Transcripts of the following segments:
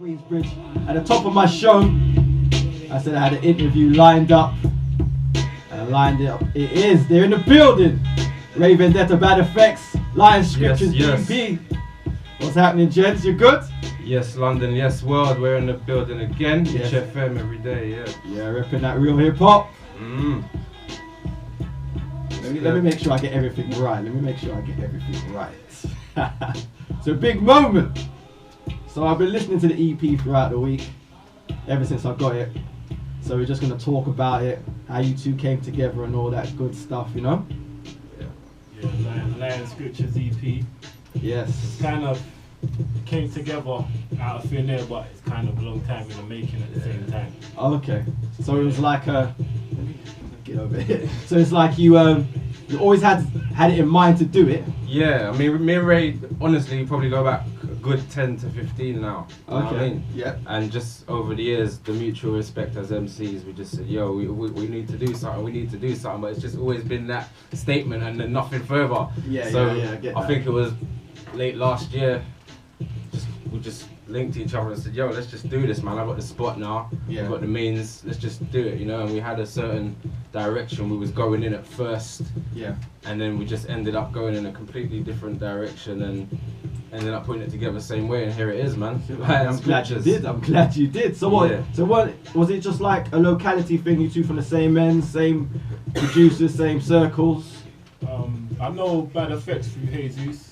Queensbridge. At the top of my show, I said I had an interview lined up. And I lined it up. It is. They're in the building. Ray Vendetta, Bad FX, Lion Scriptures, yes. EP. What's happening, gents? You good? Yes, London, yes, world. We're in the building again. Yes. HFM every day, yeah. Yeah, repping that real hip hop. Mm. Let me make sure I get everything right. It's a big moment. So I've been listening to the EP throughout the week, ever since I got it. So we're just going to talk about it, how you two came together and all that good stuff, you know? Yeah, Lion Scriptures EP. Yes. Kind of came together out of thin air, but it's kind of a long time in the making at the same time. Okay. So it was like a... Let me get over here. So it's like you always had it in mind to do it. Yeah, I mean, me and Ray, honestly, probably go back a good 10 to 15 now. You know what I mean? Yeah. And just over the years, the mutual respect as MCs, we just said, yo, we need to do something, but it's just always been that statement and then nothing further. Yeah, so I get I that. think it was late last year, we just linked to each other and said, yo, let's just do this, man. I've got the spot now, Yeah. I've got the means, let's just do it, you know? And we had a certain direction we was going in at first, Yeah. and then we just ended up going in a completely different direction and ended up putting it together the same way, and here it is, man. I'm glad you did. So what? Yeah. So what? Was it just like a locality thing? You two from the same ends, same producers, same circles? I know Bad FX through Jesus.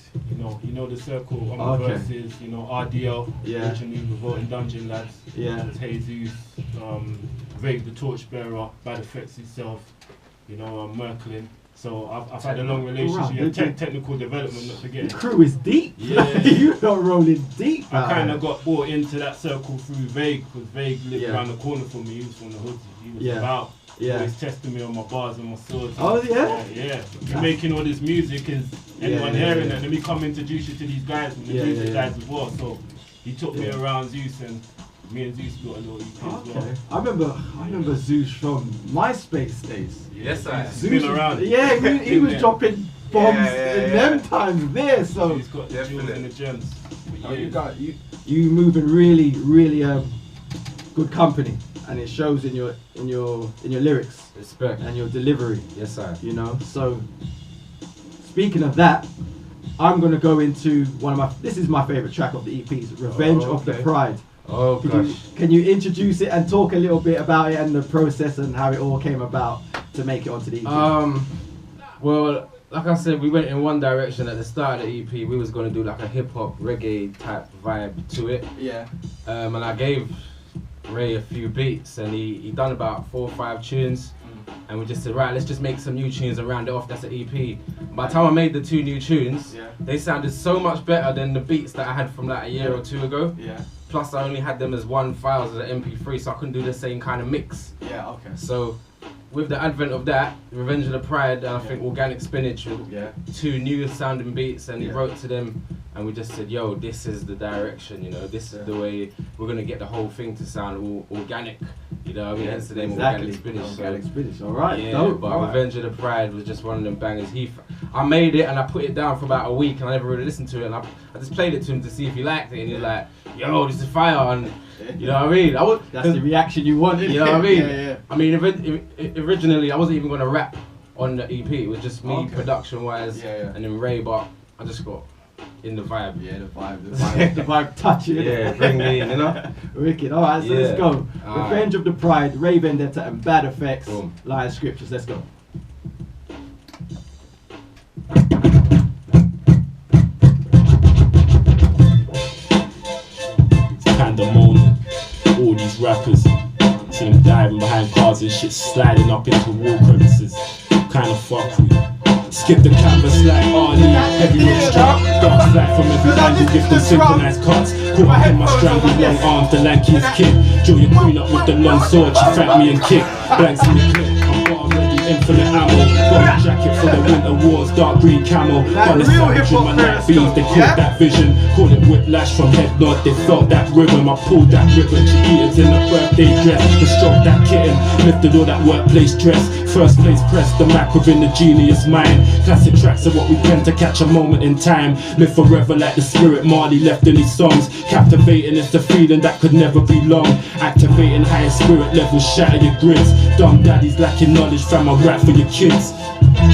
You know the circle, Omniverses, RDL, Yeah. originally Revolting Dungeon Lads. Yeah. There's Jesus, Vague the Torchbearer, Bad FX itself, Merklin. So I've had a long relationship. Right. Technical development, not The forgetting. crew is deep. Yeah. You're not rolling deep. I kind of got brought into that circle through Vague, because Vague lived Yeah. around the corner from me. He was from the hood. He was Yeah. about. Yeah. Always testing me on my bars and my swords. Oh, yeah? Yeah. You're making all this music, is anyone Yeah, hearing yeah. it? And then we come introduce you to these guys and the Yeah, music yeah. guys as well. So he took me around Zeus, and me and Zeus got a little EP as well. Okay. I remember Zeus from MySpace days. Yes, I. Zeus been around. Yeah, he was Yeah. dropping bombs Yeah, in them times there. So He's got the jewels Definitely. and the gems. oh, you move in really good company, and it shows in your lyrics Respect. and your delivery. Yes, I. So speaking of that, I'm gonna go into this is my favorite track of the EPs, Revenge of the okay. Pride. Oh, gosh. Can you introduce it and talk a little bit about it and the process and how it all came about to make it onto the EP? Well, like I said, we went in one direction at the start of the EP. We was gonna do like a hip hop reggae type vibe to it, Yeah. and I gave Ray a few beats, and he done about 4 or 5 tunes, and we just said, right, let's just make some new tunes and round it off. That's an EP. By the time I made the 2 new tunes, Yeah. they sounded so much better than the beats that I had from like a year or 2 ago. Yeah. Plus, I only had them as one files as an MP3, so I couldn't do the same kind of mix. Yeah. Okay. So, with the advent of that, Revenge of the Pride, and I think Organic Spinach, were Yeah. 2 new sounding beats, and he Yeah. wrote to them, and we just said, yo, this is the direction, this is the way we're gonna get the whole thing to sound all organic, I mean, hence the name Organic Spinach. Organic Spinach. All right. Yeah, dope, but all right. Revenge of the Pride was just one of them bangers. I made it and I put it down for about a week, and I never really listened to it, and I just played it to him to see if he liked it, and he was like, yo, this is fire, and you know what I mean? That's the reaction you wanted. You know what I mean? Yeah. I mean, originally I wasn't even going to rap on the EP. It was just me Okay. production-wise, Yeah. and then Ray. But I just got in the vibe. Yeah, the vibe touching. Yeah, bring me in, Wicked. All right, so Yeah. let's go. Alright. Revenge of the Pride, Ray Vendetta, and Bad FX, Boom. Lion Scriptures. Let's go. It's kinda moaning. All these rappers, see them diving behind cars and shit, sliding up into wall crevices. Kinda fuckery. Skip the canvas like Arnie, heavyweight strap. Dark flag from every angle, give them synchronized cuts. Caught in my strangle, long arms, the lankiest kid. Joe your queen up with the long sword, she thanked me and kicked. Blanks in the clip, I'm bottom ready, infinite ammo. Got a jacket for the winter wars, dark green camo. Got the savage in my night beams, they caught that vision. Call it whiplash from head nod, they felt that rhythm. I pulled that ribbon, Chiquitas in the birthday dress. They stroked that kitten, lifted all that workplace dress. First place press, the Mac within the genius mind. Classic tracks are what we pen to catch a moment in time. Live forever like the spirit Marley left in his songs. Captivating is the feeling that could never be long. Activating higher spirit levels, shatter your grids. Dumb daddies lacking knowledge, fam, I rap for your kids.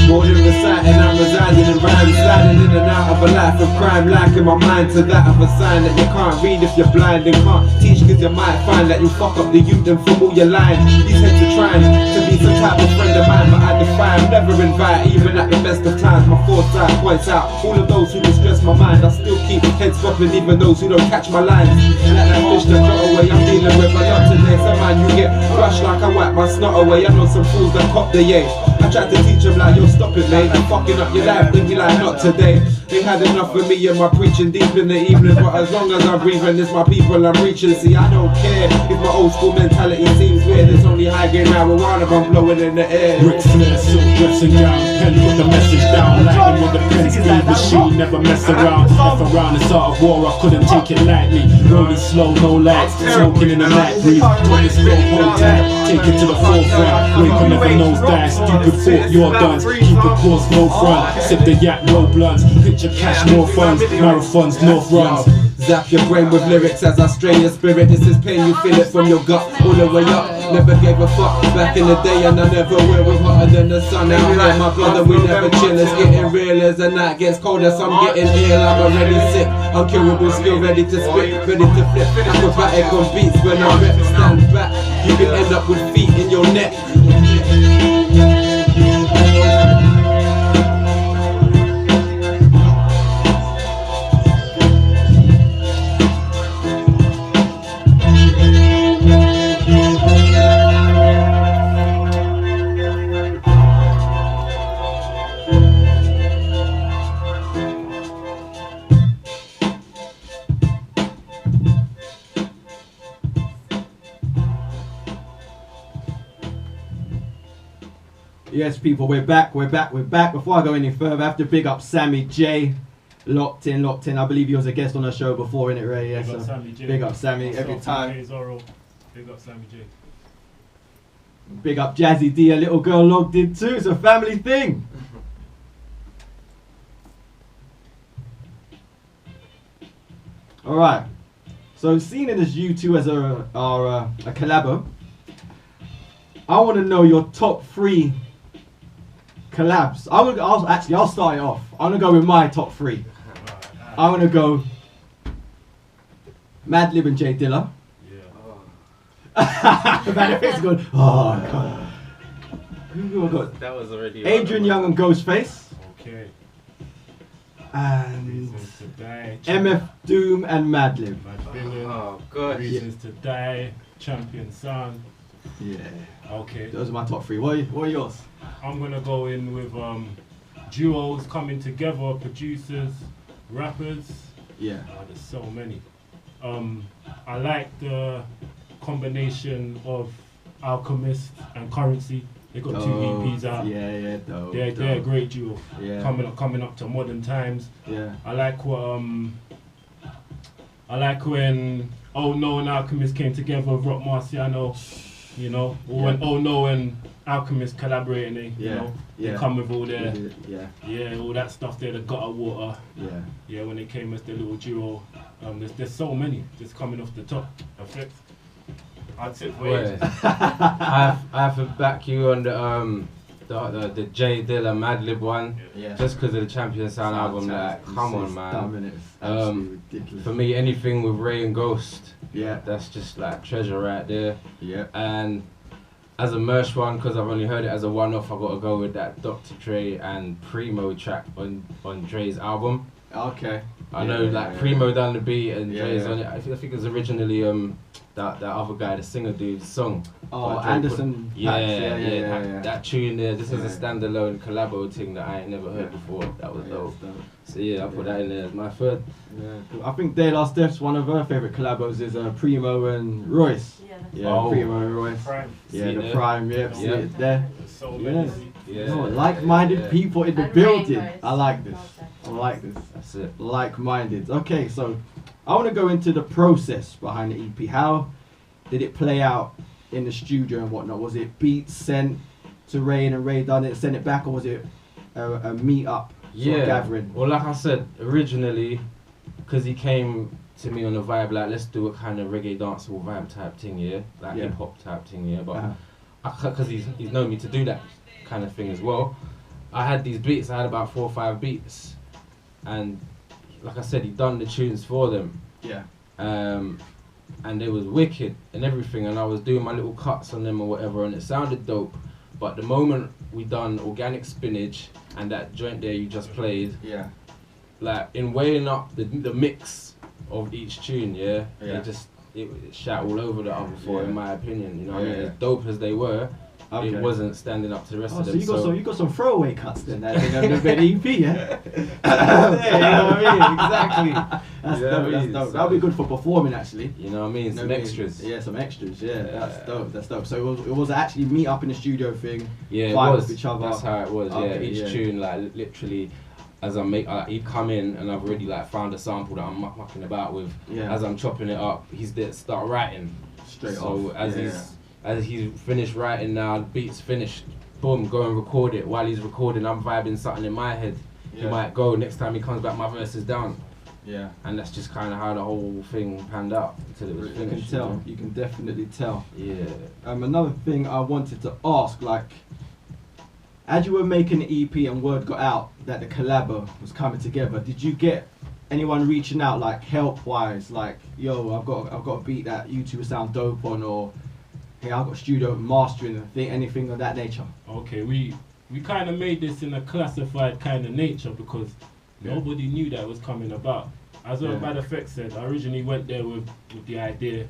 More than reciting, I'm residing in rhymes, sliding in and out of a life of crime, liking my mind to that of a sign that you can't read if you're blind and can't teach, cause you might find that you fuck up the youth and from all your line. These heads are trying to be some type of friend of mine, but I defy, I'm never invite, even at the best of times. My foresight points out all of those who distress my mind. I still keep heads bopping, even those who don't catch my lines. Like that fish that got away, I'm dealing with a lot today. Some man you get crushed like I wipe my snot away. I know some fools that cop the yay. I tried to teach them like, yo, stop it, mate. You're fucking up your life, then be like, not today. They had enough of me and my preaching deep in the evening, but as long as I'm breathing, it's my people I'm reaching. See, I don't care if my old school mentality seems weird. It's only high grade marijuana I'm blowing in the air. Ric Flair, silk dressing gown, pen put the message down. Lightning with the pen speed machine, never mess around. F around, it's art of war, I couldn't take it lightly. Rolling slow, no lights, smoking in the night breeze. When it's slow, hold tight, take it to the forefront. Wake on never nose die, stupid thought, you're done. Keep it course, no front. Sip the yak, no blunts. Picture cash, more funds. Marathons, north runs. Zap your brain with lyrics as I strain your spirit. This is pain, you feel it from your gut all the way up. Never gave a fuck back in the day, and I never will. We're hotter than the sun out here, my brother. We never chill. It's getting real as the night gets colder. So I'm getting ill. I'm already sick, uncurable, skill ready to spit, ready to flip. Acrobatic on beats when I rep. Stand back, you can end up with feet in your neck. Yes, people, we're back. Before I go any further, I have to big up Sammy J. Locked in. I believe he was a guest on our show before, innit, Ray? Yeah, Big up Sammy J. Big up Sammy Myself, every time. Big up Sammy J. Big up Jazzy D, a little girl logged in too. It's a family thing. Alright. So seeing it as you two as are a collabo, I want to know your top 3 collabs. I'll start it off. I'm gonna go with my top 3. I'm gonna go Madlib and J Dilla. Yeah. Bad FX good. Oh god. Who have I got? That was already Adrian Young and Ghostface. Okay. And Reasons to Die. MF Doom and Madlib. Mad Villain. Oh god. Reasons to Die. Champion Sound. Yeah. Okay. Those are my top 3. What are yours? I'm gonna go in with duos coming together, producers, rappers. Yeah. There's so many. I like the combination of Alchemist and Currency. They got 2 EPs out. Yeah, dope. They're a great duo. Yeah. Coming up to modern times. Yeah. I like when Oh No and Alchemist came together with Rock Marciano. You know, or when Oh No and Alchemist collaborating, they come with all their all that stuff there, the gutter water. Yeah, when they came as their little duo. There's so many just coming off the top. Effect. I'd sit for it. I have to back you on the J Dilla Madlib one. Yeah. Just because of the Champion Sound album. Like, come on, man. Ridiculous. For me, anything with Ray and Ghost. Yeah. That's just like treasure right there. Yeah. And as a merch one, because I've only heard it as a one-off, I've got to go with that Dr. Dre and Primo track on Dre's album. Okay. I know Primo done the beat and Dre's on it. I think it was originally that other guy, the singer dude's song. Oh, Anderson. Yeah. That tune there. This is a standalone collabo thing that I ain't never heard before. That was dope. So I put that in there as my third. Yeah, cool. I think De La Steph's one of her favourite collabos is Primo and Royce. Yeah, Primo and Royce. Prime. Yeah, the Prime. Yeah, see it there. So many. Yeah. No, like-minded Yeah. people in the And building. rainbows. I like this. I like this. That's it. Like-minded. Okay, so I want to go into the process behind the EP. How did it play out in the studio and whatnot? Was it beats sent to Ray and Ray done it, sent it back, or was it a meet-up sort of gathering? Well, like I said, originally, because he came to me on a vibe like, let's do a kind of reggae dancehall vibe type thing, yeah? Like Yeah. hip-hop type thing, yeah? But Uh-huh. because he's known me to do that kind of thing as well, I had these beats. I had about 4 or 5 beats, and like I said, he done the tunes for them, Yeah. and they was wicked and everything, and I was doing my little cuts on them or whatever, and it sounded dope. But the moment we done Organic Spinach and that joint there you just played, Yeah. like in weighing up the mix of each tune, yeah, Yeah. it shot all over the other four, Yeah. in my opinion. You know what I mean? Yeah. As dope as they were, Okay. it wasn't standing up to the rest Oh, of so them. you got some throwaway cuts then. That the EP, yeah. Yeah, you know what I mean? Exactly. That's Yeah, dope. I That's mean, dope. so- That'll be good for performing actually. You know what I mean? Some No, extras. Yeah, some extras. Yeah, that's Yeah. dope. That's dope. So it was actually meet up in the studio thing. Yeah, it vibe was. with each other. That's how it was. Okay, yeah, each yeah. tune, like literally, as I make, he'd come in and I've already like found a sample that I'm mucking about with. Yeah. As I'm chopping it up, he's there to start writing. Straight So off. as Yeah. he's finished writing now, the beat's finished. Boom, go and record it. While he's recording, I'm vibing something in my head. He Yeah. might go. Next time he comes back, my verse is down. Yeah. And that's just kind of how the whole thing panned out until it was You can finished. tell. You can definitely tell. Yeah. Another thing I wanted to ask, like, as you were making the EP and word got out that the collabo was coming together, did you get anyone reaching out, like help-wise, like, yo, I've got a beat that you two sound dope on, or hey, I've got studio mastering, anything of that nature? Okay, we kind of made this in a classified kind of nature because nobody knew that it was coming about. As Yeah. Bad FX said, I originally went there with the idea,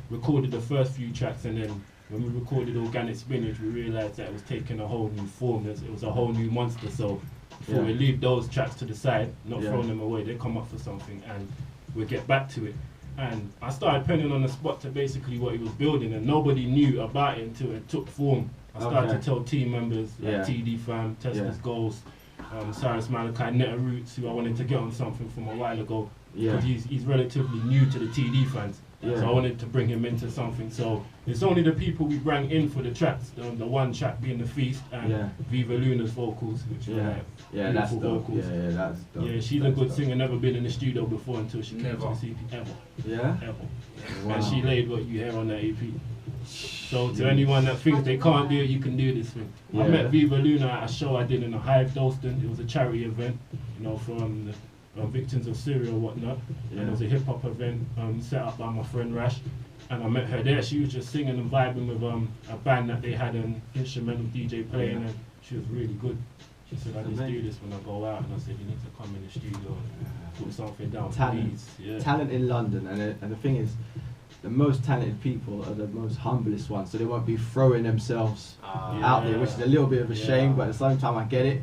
recorded the first few tracks, and then when we recorded Organic Spinach, we realised that it was taking a whole new form. It was a whole new monster. So before we leave those tracks to the side, not throwing them away, they come up for something, and we'll get back to it. And I started penning on the spot to basically what he was building, and nobody knew about it until it took form. I started to tell team members like TD Fam, Tesla's Goals, Cyrus Malachi, Netta Roots, who I wanted to get on something from a while ago, because he's relatively new to the TD fans. So I wanted to bring him into something. So it's only the people we bring in for the tracks, the one track being The Feast and Viva Luna's vocals, which were like that's beautiful dope. vocals. Yeah, that's dope. Yeah, she's a good singer, never been in the studio before until she came to the CP, ever. Yeah? Ever. And she laid what you hear on that EP. So to anyone that thinks they can't do it, you can do this thing. I met Viva Luna at a show I did in a Hive Dalston. It was a charity event, you know, from the victims of Syria or whatnot. And it was a hip hop event set up by my friend Rash. And I met her there. She was just singing and vibing with a band that they had an instrumental DJ playing, and she was really good. She said, I just do this when I go out, and I said, you need to come in the studio and put something down. Talent. Please. Talent in London, and the thing is, the most talented people are the most humblest ones, so they won't be throwing themselves out there, which is a little bit of a shame, but at the same time I get it.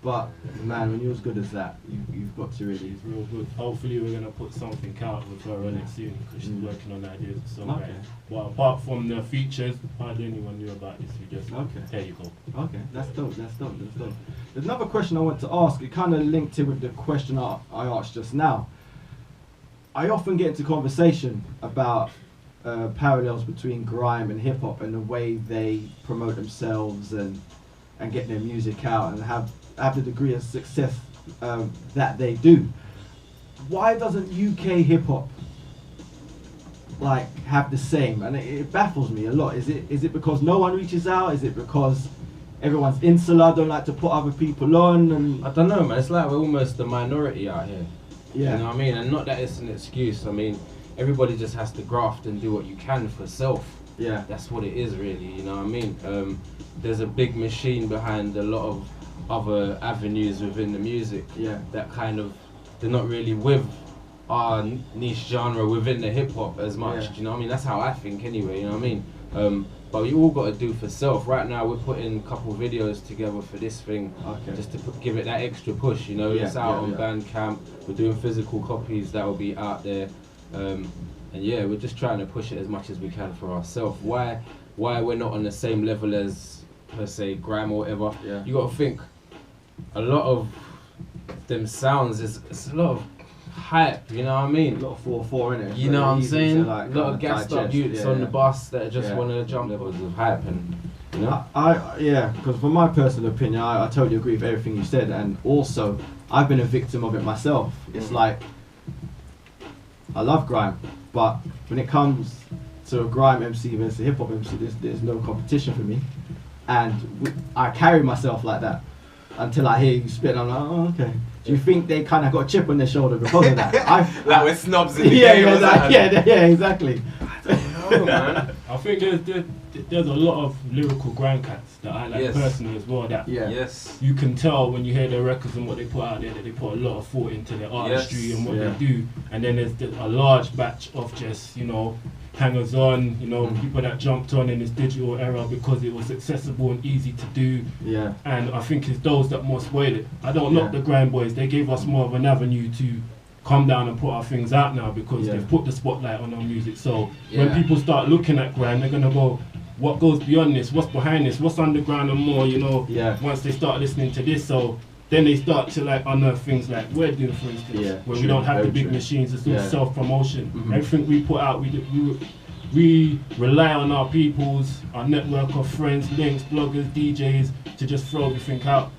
But man, when you're as good as that, you've got to really. It's real good. Hopefully we're gonna put something out with her on it soon, because she's working on ideas for songwriting. Okay. But apart from the features, hardly anyone knew about this. We just there you go. Okay, that's dope. That's dope. There's another question I want to ask. It kind of linked in with the question I asked just now. I often get into conversation about parallels between grime and hip hop and the way they promote themselves and get their music out and have the degree of success that they do. Why doesn't UK hip hop like have the same? And it baffles me a lot. Is it because no one reaches out? Is it because everyone's insular, don't like to put other people on? And I don't know, man. It's like we're almost the minority out here. yeah, You know what I mean? And not that it's an excuse. I mean, everybody just has to graft and do what you can for self. yeah, That's what it is, really. You know what I mean? There's a big machine behind a lot of other avenues within the music. yeah, That kind of, they're not really with our niche genre within the hip hop as much. Yeah. Do you know what I mean? That's how I think, anyway. You know what I mean? But we all got to do for self. Right now, we're putting a couple videos together for this thing, just to give it that extra push. You know, it's out on Bandcamp. We're doing physical copies that will be out there. And yeah, we're just trying to push it as much as we can for ourselves. Why we're not on the same level as per se, grime or whatever. Yeah. You got to think a lot of them sounds it's a lot of hype. You know what I mean? A lot of 4/4 in it. You know what I'm saying? Like, a lot of gassed up youths on the bus that just want to jump levels of hype, and you know. Because from my personal opinion, I totally agree with everything you said, and also I've been a victim of it myself. It's like I love grime, but when it comes to a grime MC versus a hip hop MC, there's no competition for me, and I carry myself like that until I hear you spit, and I'm like, oh, okay. Do you think they kind of got a chip on their shoulder because of that? Like we're snobs in the game. Yeah, exactly. I don't know, man. I think there's a lot of lyrical grime cats that I like personally as well. That you can tell when you hear their records and what they put out there that they put a lot of thought into their artistry and what they do. And then there's a large batch of just hangers on, people that jumped on in this digital era because it was accessible and easy to do. Yeah. And I think it's those that more spoil it. I don't knock the grime boys. They gave us more of an avenue to come down and put our things out now because they've put the spotlight on our music. So when people start looking at grime, they're gonna go, what goes beyond this? What's behind this? What's underground and more? Once they start listening to this, so then they start to unearth things like we're doing, for instance, where we don't have the big machines. It's all self-promotion. Everything we put out, we rely on our our network of friends, links, bloggers, DJs to just throw everything out.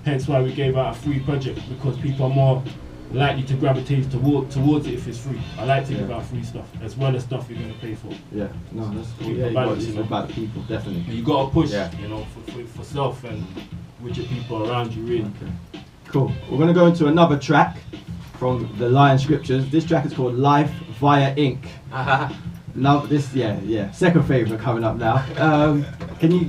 Hence why we gave out a free project, because people are more likely to gravitate towards it if it's free. I like to give out free stuff as well as stuff you're going to pay for. Yeah, no, that's cool. It's about the people, definitely. But you got to push, for self and with your people around you, really. Okay. Cool. We're going to go into another track from the Lion Scriptures. This track is called Life Via Ink. Now this, second favourite coming up now. Can you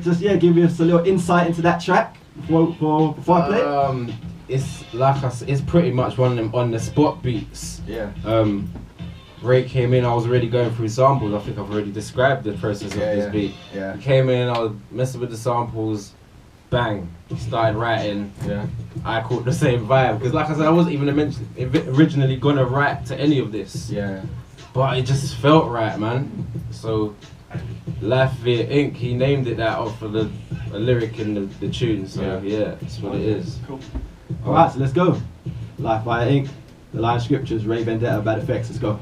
just give us a little insight into that track before I play it? It's like it's pretty much one of them on the spot beats. Yeah. Ray came in, I was already going through samples. I think I've already described the process of this beat. Yeah. He came in, I was messing with the samples, bang, started writing. Yeah. I caught the same vibe because, like I said, I wasn't even originally gonna write to any of this. Yeah. But it just felt right, man. So, Life Via Ink, he named it that off of a lyric in the tune. So that's what it is. Cool. Alright, so let's go. Life Via Ink, the Lion Scriptures, Ray Vendetta, Bad FX, let's go.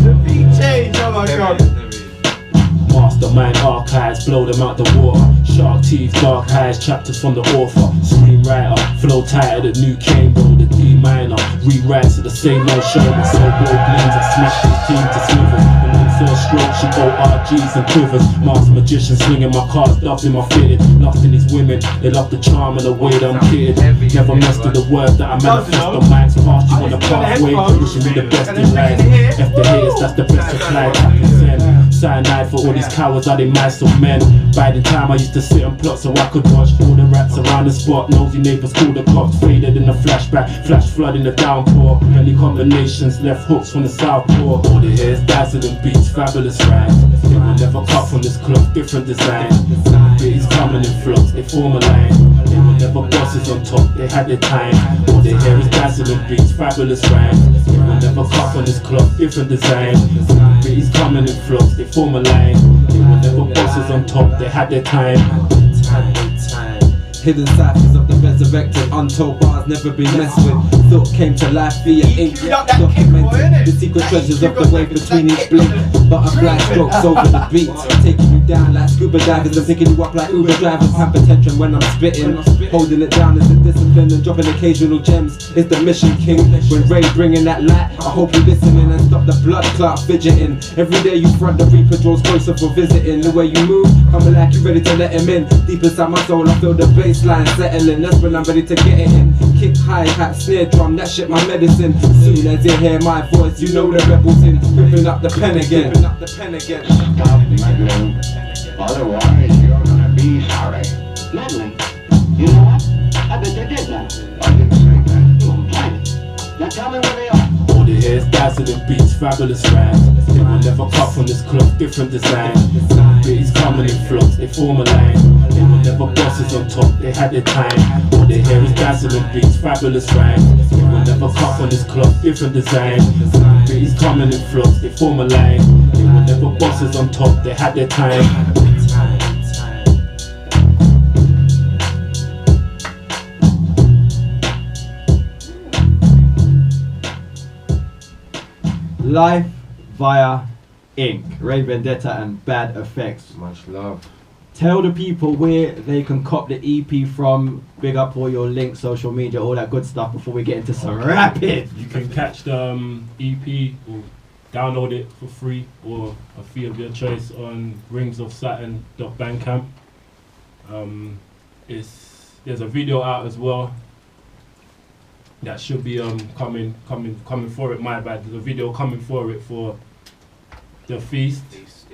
The beat change, oh my god. Mastermind archives, blow them out the water. Shark teeth, dark eyes, chapters from the author. Screenwriter, flow tighter than New Cambridge, the D minor. Rewrites at the same old show, but so bold blends. I smash his team to slivers. And then first stroke, she go RGs and quivers. Master magician swinging my cards, doves in my fitted. Lost in these women, they love the charm and the way that I'm kitted. Never messed with the words that I manifest on mics. Past you on the pathway, wishing me the best in life. F the haters, that's the best supply I can send. Cyanide for all these cowards, are they mice or men? By the time I used to sit and plot so I could watch all the rats around the spot. Nosy neighbors call the cops, faded in the flashback. Flash flood in the downpour. Many combinations, left hooks from the southpaw. All the hairs, dazzling beats, fabulous rhymes. They will never cut from this cloth, different design. Beats coming in flux, they form a line. They were never bosses on top, they had their time. All their hair is dazzling beats, fabulous rhymes. They will never cut from this cloth, different design. Beats coming in flux, they form a line. They were never bosses on top, they had their time. Hidden ciphers of the resurrected, untold bars never been messed with. Thought came to life via ink, documented the secret treasures of the way between each blink. Butterfly strokes over the beat, taking you down like scuba divers and picking you up like Uber drivers. Hypertension when I'm spitting, holding it down is the discipline and dropping occasional gems is the mission king. When Ray bringing that light, I hope you listening and stop the blood clot fidgeting. Every day you front, the reaper draws closer for visiting. The way you move, coming like you ready to let him in. Deep inside my soul, I feel the baseline settling. That's when I'm ready to get it in. Kick, hi-hat, snare drum, that shit my medicine. Soon as you hear my voice, you know the rebels in. Ripping up the pen again. Otherwise, you're gonna be sorry. Ledley, you know what? I bet they did that. I didn't say that. You won't play it. Now tell me where they are. All the hairs, dazzling beats, fabulous rhymes. They will never cut from this cloth, different design. It's coming in flux, they form a line. They were never bosses on top, they had their time. All they hear is dazzling beats, fabulous rhymes. They will never cut on this clock, different design. It's coming in flux, they form a line. They were never bosses on top, they had their time. Live via Ink, Ray Vendetta and Bad FX. Much love. Tell the people where they can cop the EP from. Big up all your links, social media, all that good stuff before we get into some rapping. You can catch the EP or download it for free or a fee of your choice on ringsofsaturn.bandcamp. There's a video out as well that should be coming for it. My bad. There's a video coming for it for the feast,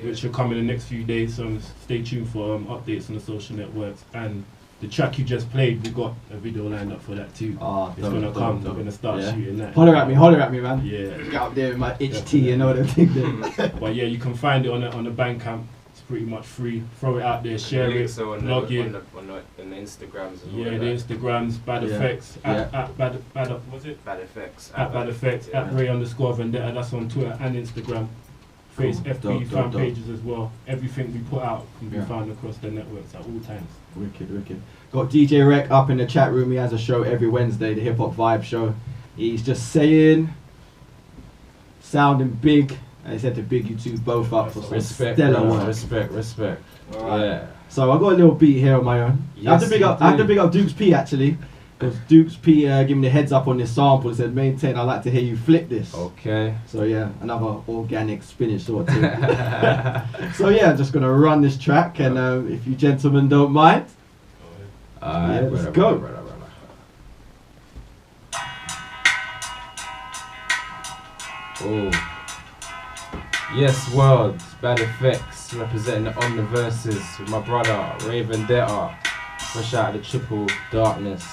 which will come in the next few days. So stay tuned for updates on the social networks. And the track you just played, we got a video lined up for that too. It's gonna come. We're gonna start shooting that. Holler at me, man. Yeah. Get up there with my HT and all that thing there. But yeah, you can find it on the Bandcamp. It's pretty much free. Throw it out there, share it, log in. On the Instagrams and all Yeah, the Instagrams, Bad FX, at Bad FX, at Ray_Vendetta. That's on Twitter and Instagram. Face FB fan pages as well. Everything we put out can be found across the networks at all times. Wicked. Got DJ Rec up in the chat room. He has a show every Wednesday, the Hip Hop Vibe Show. He's just saying, sounding big. And he said to big you two both up for some stellar work. Respect. Right. Yeah. So I got a little beat here on my own. I have to big up Dukes P actually. Because Dukes P gave me the heads up on this sample. He said, maintain, I'd like to hear you flip this. Okay. So yeah, another organic spinach sort of thing. So yeah, I'm just going to run this track, and if you gentlemen don't mind, let's go. Oh. Yes, world. Bad FX representing the Omniverses with my brother Ray Vendetta. Fresh out of the triple darkness.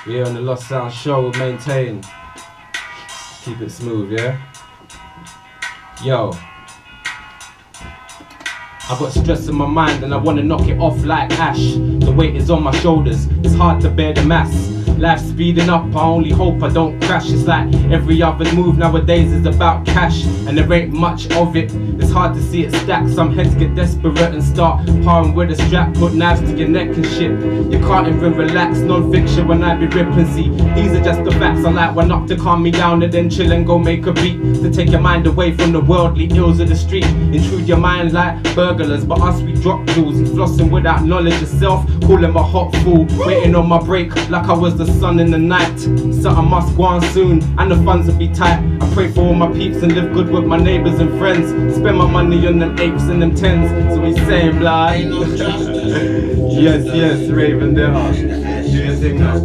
We here on the Lost Sound Show, we'll maintain. Keep it smooth, yeah? Yo. I got stress in my mind and I wanna knock it off like ash. The weight is on my shoulders, it's hard to bear the mass. Life speeding up, I only hope I don't crash. It's like every other move nowadays is about cash, and there ain't much of it. It's hard to see it stack. Some heads get desperate and start powering with a strap, put knives to your neck and shit. You can't even relax, non-fiction when I be ripping. See, these are just the facts. I like one up to calm me down and then chill and go make a beat, to take your mind away from the worldly ills of the street. Intrude your mind like burglars, but us we drop jewels. He's flossing without knowledge of self, call him a hot fool. Waiting on my break like I was the sun in the night. Something must go on soon and the funds will be tight. I pray for all my peeps and live good with my neighbours and friends. Spend my money on them apes and them tens. So we saying blind. yes, Raven there. Do your thing now.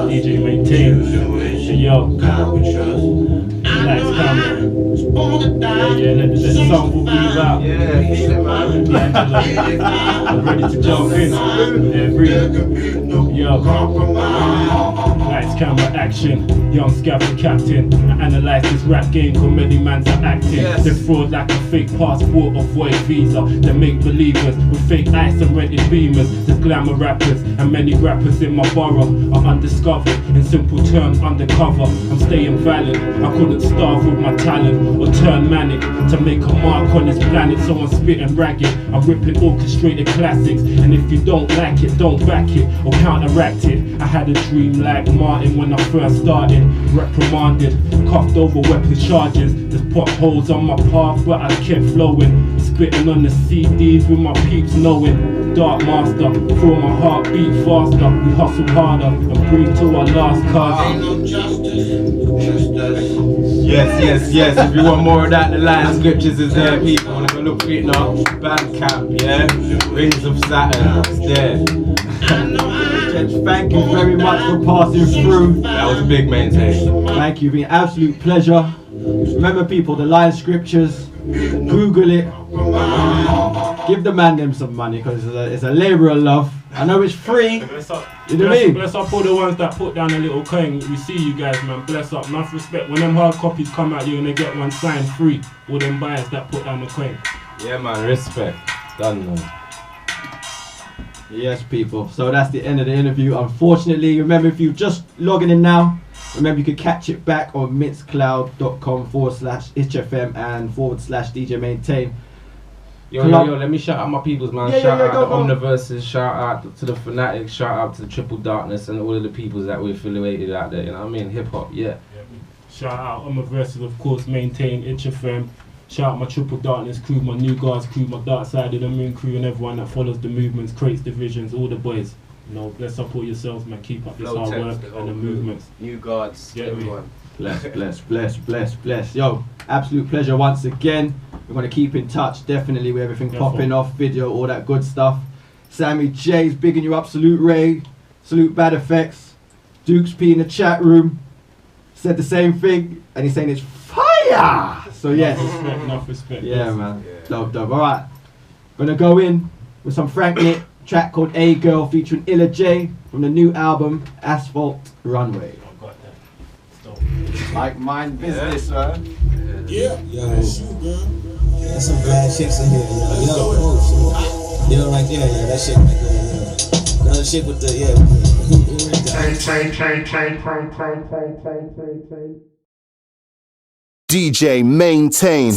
DJ maintain. Yo. Nice camera. Let the song will be out. I'm ready to jump in. Yo. Nice camera action. Young scavenging captain. I analyze this rap game, comedy man's are acting. They fraud like a fake passport or void visa. They make believers with fake ice and rented beamers. There's glamour rappers and many rappers in my borough are undiscovered. In simple terms, undercover. I'm staying valid. I couldn't starve with my talent or turn manic to make a mark on this planet. So I'm spitting ragged. I'm ripping orchestrated classics. And if you don't like it, don't back it or counteract it. I had a dream like Martin when I first started. Reprimanded, cuffed over weapons charges. There's potholes on my path, but I kept flowing. Spitting on the CDs with my peeps knowing. Dark master, feel my heart beat faster. We hustle harder and breathe to our last cause. Yes. If you want more of that, the line scriptures is there, people. Have a look for it now. Bandcamp, yeah? Rings of Saturn, it's there. Thank you very much for passing through. That was a big maintain. Thank you, it's been an absolute pleasure. Remember people, the line scriptures, Google it. Give the man them some money because it's a labour of love. I know it's free. Bless up. You know what I mean? Bless up all the ones that put down a little coin. We see you guys, man. Bless up. Enough respect. When them hard copies come out, you're gonna get one signed free. All them buyers that put down the coin. Yeah, man. Respect. Done, man. Yes, people. So that's the end of the interview. Unfortunately, remember, if you're just logging in now, remember you can catch it back on mixcloud.com/HFM and /DJ Maintain. Yo, let me shout out my peoples, man. Shout out to Omniverses, shout out to the Fanatics, shout out to the Triple Darkness and all of the peoples that we're affiliated out there, you know what I mean? Hip hop, yeah. Shout out Omniverses, of course, Maintain, HFM. Shout out my Triple Darkness crew, my New Guards crew, my Dark Side of the Moon crew, and everyone that follows the movements, creates divisions, all the boys. You know, bless up all yourselves, man. Keep up this hard work and the movements. New Guards, everyone. Bless. Yo, absolute pleasure once again. We're going to keep in touch, definitely, with everything popping off, video, all that good stuff. Sammy J's bigging you up. Salute Ray. Salute Bad FX. Dukes P in the chat room said the same thing, and he's saying it's fire. So yes. Enough respect. Yeah, man. Dope. Alright. Gonna go in with some Franklin track called A Girl featuring Illa J from the new album Asphalt Runway. Like mind business, man. Yeah. Yo, there's some bad chicks in here. You know, right there, yeah, that shit right there, yeah. Another chick with the, DJ Maintain.